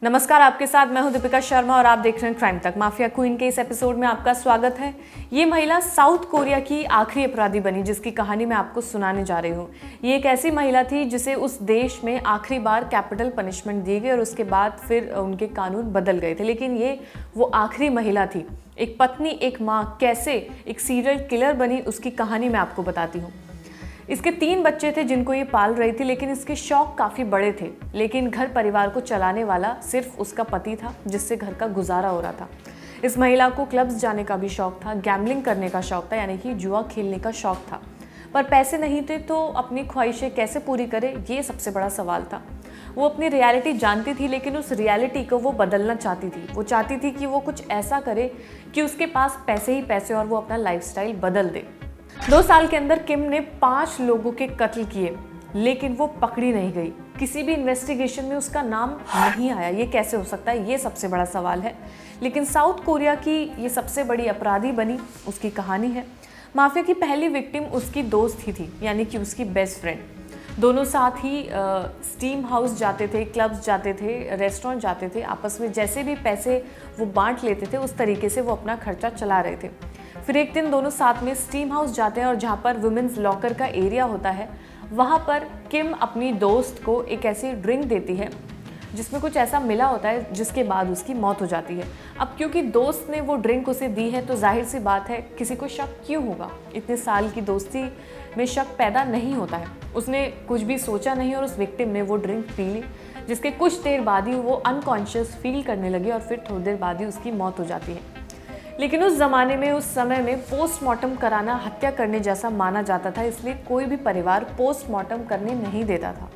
नमस्कार, आपके साथ मैं हूं दीपिका शर्मा और आप देख रहे हैं क्राइम तक। माफिया क्वीन के इस एपिसोड में आपका स्वागत है। ये महिला साउथ कोरिया की आखिरी अपराधी बनी जिसकी कहानी मैं आपको सुनाने जा रही हूँ। ये एक ऐसी महिला थी जिसे उस देश में आखिरी बार कैपिटल पनिशमेंट दी गई और उसके बाद फिर उनके कानून बदल गए थे, लेकिन ये वो आखिरी महिला थी। एक पत्नी, एक माँ, कैसे एक सीरियल किलर बनी, उसकी कहानी मैं आपको बताती हूँ। इसके 3 बच्चे थे जिनको ये पाल रही थी, लेकिन इसके शौक काफ़ी बड़े थे। लेकिन घर परिवार को चलाने वाला सिर्फ उसका पति था, जिससे घर का गुजारा हो रहा था। इस महिला को क्लब्स जाने का भी शौक था, गैम्बलिंग करने का शौक था, यानी कि जुआ खेलने का शौक था। पर पैसे नहीं थे तो अपनी ख्वाहिशें कैसे पूरी करे, ये सबसे बड़ा सवाल था। वो अपनी रियलिटी जानती थी, लेकिन उस रियलिटी को वो बदलना चाहती थी। वो चाहती थी कि वो कुछ ऐसा करे कि उसके पास पैसे ही पैसे और वो अपना लाइफस्टाइल बदल दे। 2 साल के अंदर किम ने 5 लोगों के कत्ल किए, लेकिन वो पकड़ी नहीं गई। किसी भी इन्वेस्टिगेशन में उसका नाम नहीं आया। ये कैसे हो सकता है, ये सबसे बड़ा सवाल है। लेकिन साउथ कोरिया की ये सबसे बड़ी अपराधी बनी, उसकी कहानी है। माफिया की पहली विक्टिम उसकी दोस्त ही थी, यानी कि उसकी बेस्ट फ्रेंड। दोनों साथ ही स्टीम हाउस जाते थे, क्लब्स जाते थे, रेस्टोरेंट जाते थे। आपस में जैसे भी पैसे वो बांट लेते थे, उस तरीके से वो अपना खर्चा चला रहे थे। फिर एक दिन दोनों साथ में स्टीम हाउस जाते हैं और जहाँ पर वुमेन्स लॉकर का एरिया होता है, वहाँ पर किम अपनी दोस्त को एक ऐसी ड्रिंक देती है जिसमें कुछ ऐसा मिला होता है जिसके बाद उसकी मौत हो जाती है। अब क्योंकि दोस्त ने वो ड्रिंक उसे दी है तो जाहिर सी बात है किसी को शक क्यों होगा। इतने साल की दोस्ती में शक पैदा नहीं होता है। उसने कुछ भी सोचा नहीं और उस विक्टिम ने वो ड्रिंक पी ली, जिसके कुछ देर बाद ही वो अनकॉन्शियस फील करने लगी और फिर थोड़ी देर बाद ही उसकी मौत हो जाती है। लेकिन उस ज़माने में, उस समय में पोस्टमार्टम कराना हत्या करने जैसा माना जाता था, इसलिए कोई भी परिवार पोस्टमार्टम करने नहीं देता था।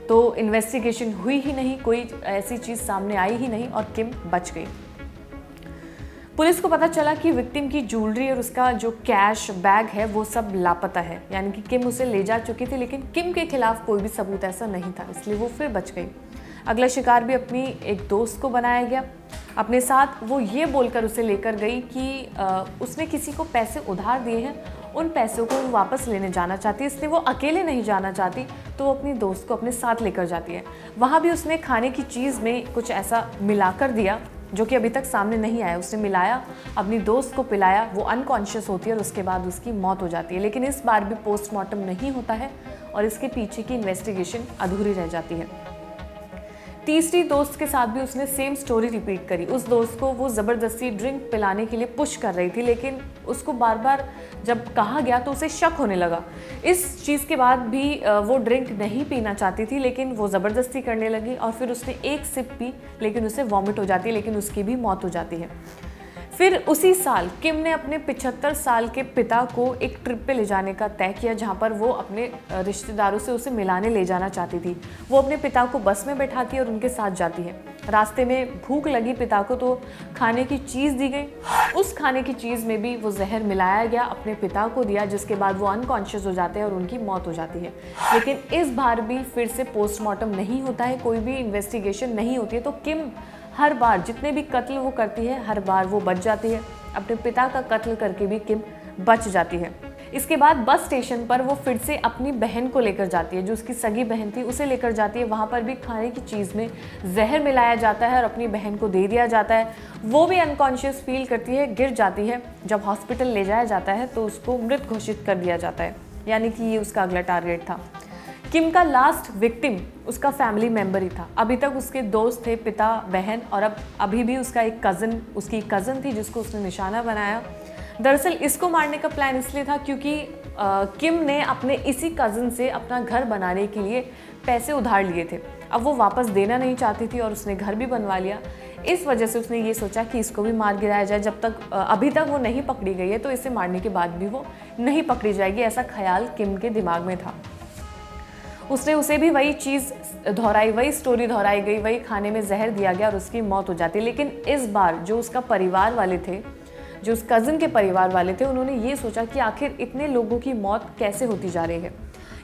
तो इन्वेस्टिगेशन हुई ही नहीं, कोई ऐसी चीज़ सामने आई ही नहीं और किम बच गई। पुलिस को पता चला कि विक्टिम की ज्वेलरी और उसका जो कैश बैग है वो सब लापता है, यानी कि किम उसे ले जा चुकी थी, लेकिन किम के खिलाफ कोई भी सबूत ऐसा नहीं था, इसलिए वो फिर बच गई। अगला शिकार भी अपनी एक दोस्त को बनाया गया। अपने साथ वो ये बोलकर उसे लेकर गई कि उसने किसी को पैसे उधार दिए हैं, उन पैसों को वो वापस लेने जाना चाहती है, इसलिए वो अकेले नहीं जाना चाहती, तो वो अपनी दोस्त को अपने साथ लेकर जाती है। वहाँ भी उसने खाने की चीज़ में कुछ ऐसा मिलाकर दिया जो कि अभी तक सामने नहीं आया। उसने मिलाया, अपनी दोस्त को पिलाया, वो अनकॉन्शियस होती है और उसके बाद उसकी मौत हो जाती है। लेकिन इस बार भी पोस्टमार्टम नहीं होता है और इसके पीछे की इन्वेस्टिगेशन अधूरी रह जाती है। तीसरी दोस्त के साथ भी उसने सेम स्टोरी रिपीट करी। उस दोस्त को वो ज़बरदस्ती ड्रिंक पिलाने के लिए पुश कर रही थी, लेकिन उसको बार बार जब कहा गया तो उसे शक होने लगा। इस चीज़ के बाद भी वो ड्रिंक नहीं पीना चाहती थी, लेकिन वो ज़बरदस्ती करने लगी और फिर उसने एक सिप पी, लेकिन उसे वॉमिट हो जाती है, लेकिन उसकी भी मौत हो जाती है। फिर उसी साल किम ने अपने 75 साल के पिता को एक ट्रिप पे ले जाने का तय किया, जहाँ पर वो अपने रिश्तेदारों से उसे मिलाने ले जाना चाहती थी। वो अपने पिता को बस में बैठाती है और उनके साथ जाती है। रास्ते में भूख लगी पिता को, तो खाने की चीज़ दी गई। उस खाने की चीज़ में भी वो जहर मिलाया गया, अपने पिता को दिया, जिसके बाद वो अनकॉन्शियस हो जाते हैं और उनकी मौत हो जाती है। लेकिन इस बार भी फिर से पोस्टमार्टम नहीं होता है, कोई भी इन्वेस्टिगेशन नहीं होती है। तो किम हर बार जितने भी कत्ल वो करती है, हर बार वो बच जाती है। अपने पिता का कत्ल करके भी किम बच जाती है। इसके बाद बस स्टेशन पर वो फिर से अपनी बहन को लेकर जाती है, जो उसकी सगी बहन थी, उसे लेकर जाती है। वहाँ पर भी खाने की चीज़ में जहर मिलाया जाता है और अपनी बहन को दे दिया जाता है। वो भी अनकॉन्शियस फील करती है, गिर जाती है। जब हॉस्पिटल ले जाया जाता है तो उसको मृत घोषित कर दिया जाता है, यानी कि ये उसका अगला टारगेट था। किम का लास्ट विक्टिम उसका फैमिली मेंबर ही था। अभी तक उसके दोस्त थे, पिता, बहन, और अब अभी भी उसका एक कज़न, उसकी कज़न थी जिसको उसने निशाना बनाया। दरअसल इसको मारने का प्लान इसलिए था क्योंकि किम ने अपने इसी कज़न से अपना घर बनाने के लिए पैसे उधार लिए थे। अब वो वापस देना नहीं चाहती थी और उसने घर भी बनवा लिया। इस वजह से उसने ये सोचा कि इसको भी मार गिराया जाए। जब तक अभी तक वो नहीं पकड़ी गई है तो इसे मारने के बाद भी वो नहीं पकड़ी जाएगी, ऐसा ख्याल किम के दिमाग में था। उसने उसे भी वही चीज़ दोहराई, वही स्टोरी दोहराई गई, वही खाने में जहर दिया गया और उसकी मौत हो जाती है। लेकिन इस बार जो उसका परिवार वाले थे, जो उस कज़न के परिवार वाले थे, उन्होंने ये सोचा कि आखिर इतने लोगों की मौत कैसे होती जा रही है,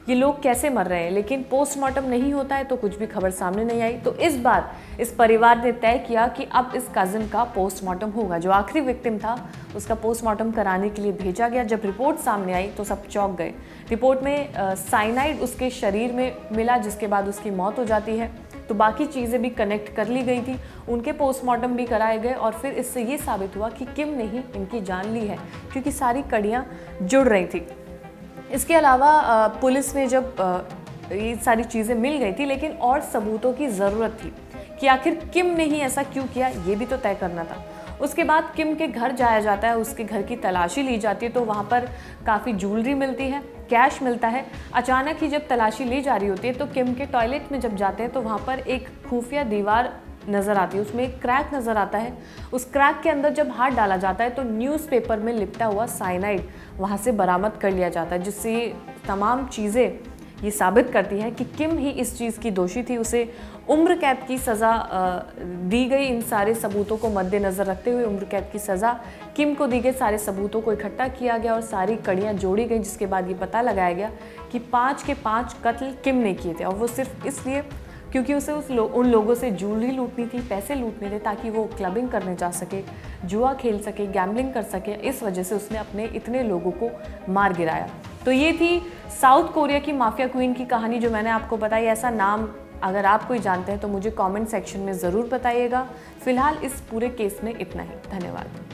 ये लोग कैसे मर रहे हैं। लेकिन पोस्टमार्टम नहीं होता है तो कुछ भी खबर सामने नहीं आई। तो इस बार इस परिवार ने तय किया कि अब इस कज़न का पोस्टमार्टम होगा। जो आखिरी विक्टिम था उसका पोस्टमार्टम कराने के लिए भेजा गया। जब रिपोर्ट सामने आई तो सब चौंक गए। रिपोर्ट में साइनाइड उसके शरीर में मिला, जिसके बाद उसकी मौत हो जाती है। तो बाकी चीज़ें भी कनेक्ट कर ली गई थी, उनके पोस्टमार्टम भी कराए गए और फिर इससे ये साबित हुआ कि किम ने ही इनकी जान ली है, क्योंकि सारी कड़ियाँ जुड़ रही थी। इसके अलावा पुलिस में जब ये सारी चीज़ें मिल गई थी, लेकिन और सबूतों की ज़रूरत थी कि आखिर किम ने ही ऐसा क्यों किया, ये भी तो तय करना था। उसके बाद किम के घर जाया जाता है, उसके घर की तलाशी ली जाती है, तो वहाँ पर काफ़ी ज्वेलरी मिलती है, कैश मिलता है। अचानक ही जब तलाशी ली जा रही होती है तो किम के टॉयलेट में जब जाते हैं तो वहाँ पर एक खुफिया दीवार नज़र आती है, उसमें एक क्रैक नज़र आता है। उस क्रैक के अंदर जब हाथ डाला जाता है तो न्यूज़पेपर में लिपटा हुआ साइनाइड वहाँ से बरामद कर लिया जाता है, जिससे ये तमाम चीज़ें ये साबित करती है कि किम ही इस चीज़ की दोषी थी। उसे उम्र कैद की सज़ा दी गई। इन सारे सबूतों को मद्देनज़र रखते हुए उम्र कैद की सज़ा किम को दी गई। सारे सबूतों को इकट्ठा किया गया और सारी कड़ियाँ जोड़ी गई, जिसके बाद ये पता लगाया गया कि 5 के 5 कत्ल किम ने किए थे, और वो सिर्फ इसलिए क्योंकि उसे उन लोगों से ज्वेलरी लूटनी थी, पैसे लूटने थे, ताकि वो क्लबिंग करने जा सके, जुआ खेल सके, गैम्बलिंग कर सके। इस वजह से उसने अपने इतने लोगों को मार गिराया। तो ये थी साउथ कोरिया की माफिया क्वीन की कहानी जो मैंने आपको बताई। ऐसा नाम अगर आप कोई जानते हैं तो मुझे कमेंट सेक्शन में ज़रूर बताइएगा। फिलहाल इस पूरे केस में इतना ही। धन्यवाद।